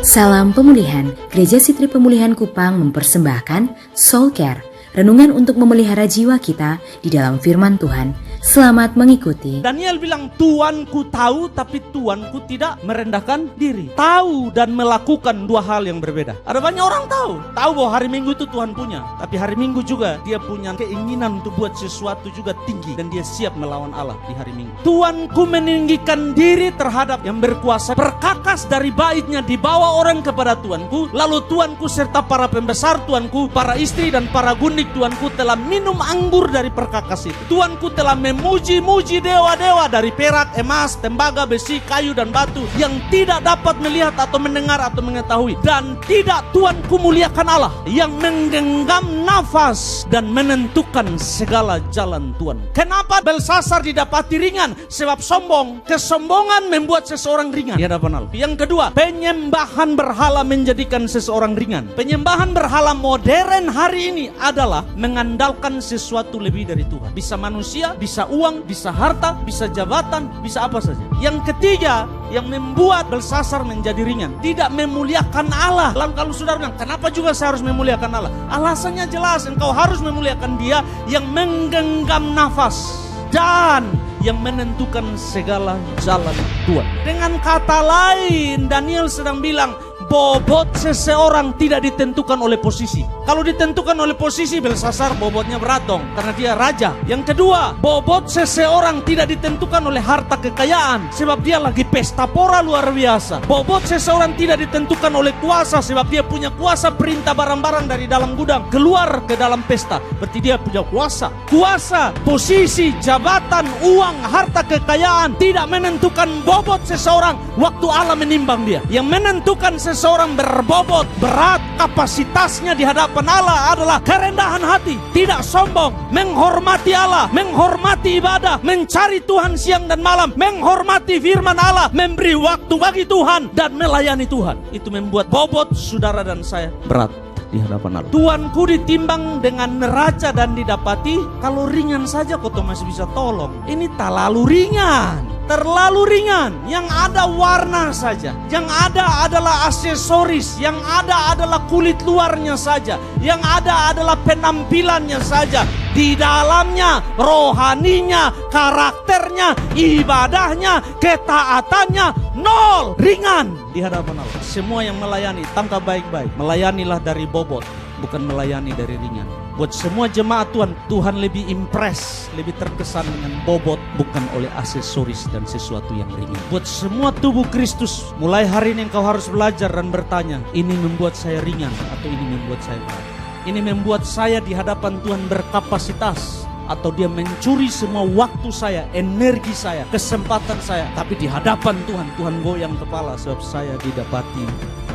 Salam pemulihan, Gereja Sitri Pemulihan Kupang mempersembahkan Soul Care, renungan untuk memelihara jiwa kita di dalam firman Tuhan. Selamat mengikuti. Daniel bilang, Tuanku tahu tapi Tuanku tidak merendahkan diri. Tahu dan melakukan dua hal yang berbeda. Ada banyak orang tahu bahwa hari Minggu itu Tuhan punya, tapi hari Minggu juga dia punya keinginan untuk buat sesuatu juga tinggi, dan dia siap melawan Allah di hari Minggu. Tuanku meninggikan diri terhadap yang berkuasa, perkakas dari baitnya dibawa orang kepada Tuanku. Lalu Tuanku serta para pembesar Tuanku, para istri dan para gundik Tuanku telah minum anggur dari perkakas itu. Tuanku telah memuji-muji dewa-dewa dari perak, emas, tembaga, besi, kayu dan batu yang tidak dapat melihat atau mendengar atau mengetahui. Dan tidak Tuanku muliakan Allah yang menggenggam nafas dan menentukan segala jalan Tuhan. Kenapa Belsasar didapati ringan? Sebab sombong. Kesombongan membuat seseorang ringan di hadapan Allah. Yang kedua, penyembahan berhala menjadikan seseorang ringan. Penyembahan berhala modern hari ini adalah mengandalkan sesuatu lebih dari Tuhan. Bisa manusia, bisa uang, bisa harta, bisa jabatan, bisa apa saja. Yang ketiga, yang membuat Belsasar menjadi ringan, tidak memuliakan Allah. Lalu kalau saudara bilang, kenapa juga saya harus memuliakan Allah? Alasannya jelas, engkau harus memuliakan Dia yang menggenggam nafas dan yang menentukan segala jalan Tuhan. Dengan kata lain, Daniel sedang bilang, bobot seseorang tidak ditentukan oleh posisi. Kalau ditentukan oleh posisi, Belsasar bobotnya berat dong, karena dia raja. Yang kedua, bobot seseorang tidak ditentukan oleh harta kekayaan, sebab dia lagi pesta pora luar biasa. Bobot seseorang tidak ditentukan oleh kuasa, sebab dia punya kuasa perintah barang-barang dari dalam gudang keluar ke dalam pesta. Berarti dia punya kuasa. Kuasa, posisi, jabatan, uang, harta kekayaan tidak menentukan bobot seseorang waktu Allah menimbang dia. Yang menentukan seseorang berbobot, berat, kapasitasnya di hadapan Allah adalah kerendahan hati, tidak sombong, menghormati Allah, menghormati ibadah, mencari Tuhan siang dan malam, menghormati firman Allah, memberi waktu bagi Tuhan dan melayani Tuhan. Itu membuat bobot saudara dan saya berat di hadapan Allah. Tuanku ditimbang dengan neraca dan didapati. Kalau ringan saja kau masih bisa tolong. Ini terlalu ringan. Terlalu ringan. Yang ada warna saja, yang ada adalah aksesoris, yang ada adalah kulit luarnya saja, yang ada adalah penampilannya saja. Di dalamnya, rohaninya, karakternya, ibadahnya, ketaatannya nol, ringan di hadapan Allah. Semua yang melayani, tangkap baik-baik, melayanilah dari bobot, bukan melayani dari ringan. Buat semua jemaat Tuhan, Tuhan lebih impress, lebih terkesan dengan bobot, bukan oleh aksesoris dan sesuatu yang ringan. Buat semua tubuh Kristus, mulai hari ini engkau harus belajar dan bertanya, ini membuat saya ringan atau ini membuat saya berat? Ini membuat saya di hadapan Tuhan berkapasitas, atau dia mencuri semua waktu saya, energi saya, kesempatan saya. Tapi di hadapan Tuhan, Tuhan goyang kepala sebab saya didapati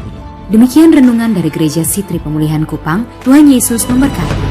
ringan. Demikian renungan dari Gereja Sitri Pemulihan Kupang. Tuhan Yesus memberkati.